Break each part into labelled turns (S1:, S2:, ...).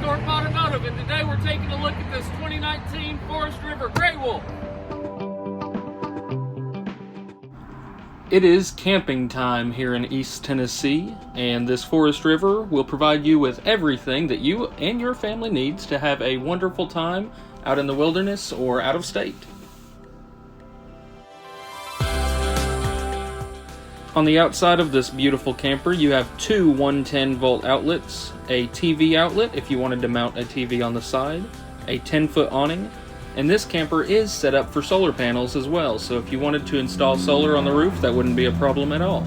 S1: Thorpe Automotive, and today we're taking a look at this 2019 Forest River Grey Wolf. It is camping time here in East Tennessee, and this Forest River will provide you with everything that you and your family needs to have a wonderful time out in the wilderness or out of state. On the outside of this beautiful camper, you have two 110 volt outlets, a TV outlet if you wanted to mount a TV on the side, a 10-foot awning, and this camper is set up for solar panels as well, so if you wanted to install solar on the roof, that wouldn't be a problem at all.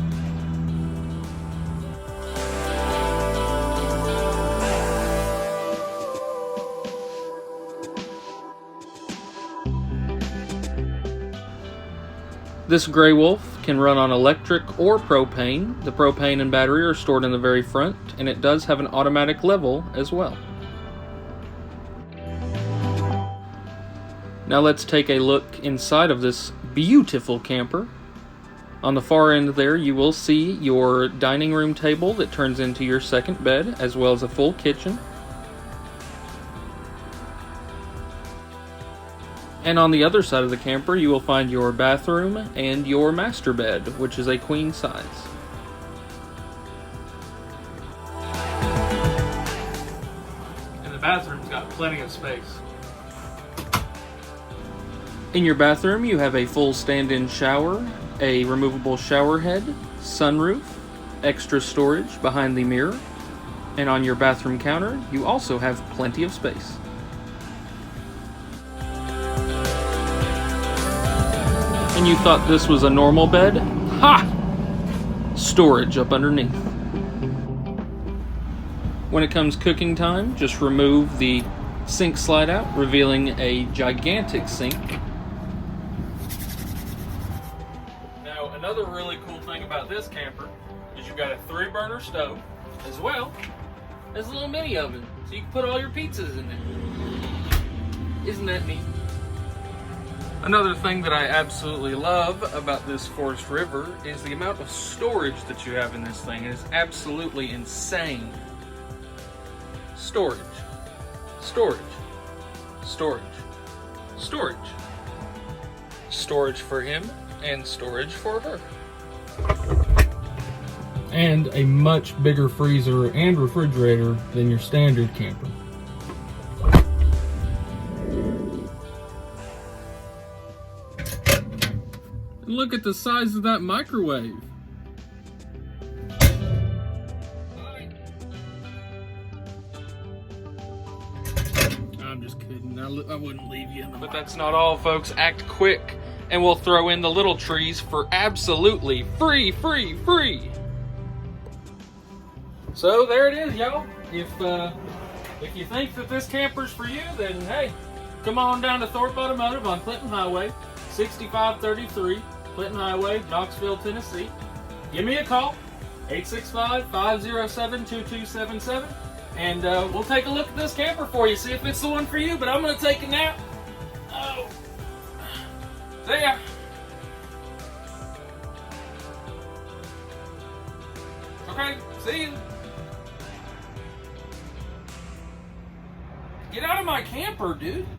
S1: This Grey Wolf can run on electric or propane. The propane and battery are stored in the very front, and it does have an automatic level as well. Now let's take a look inside of this beautiful camper. On the far end there, you will see your dining room table that turns into your second bed, as well as a full kitchen. And on the other side of the camper, you will find your bathroom and your master bed, which is a queen size. And the bathroom's got plenty of space. In your bathroom, you have a full stand-in shower, a removable shower head, sunroof, extra storage behind the mirror, and on your bathroom counter, you also have plenty of space. And you thought this was a normal bed? Ha! Storage up underneath. When it comes cooking time, just remove the sink slide out, revealing a gigantic sink. Now, another really cool thing about this camper is you've got a 3-burner stove, as well as a little mini oven, so you can put all your pizzas in there. Isn't that neat? Another thing that I absolutely love about this Forest River is the amount of storage that you have in this thing. It is absolutely insane. Storage, storage, storage, storage. Storage for him and storage for her. And a much bigger freezer and refrigerator than your standard camper. Look at the size of that microwave. I'm just kidding. I wouldn't leave you in the But that's not all, folks. Act quick, and we'll throw in the little trees for absolutely free. So there it is, y'all. If you think that this camper's for you, then hey, come on down to Thorpe Automotive on Clinton Highway, 6533. Clinton Highway, Knoxville, Tennessee. Give me a call, 865-507-2277, and we'll take a look at this camper for you, see if it's the one for you, but I'm going to take a nap. Oh. See ya. Okay, see you. Get out of my camper, dude.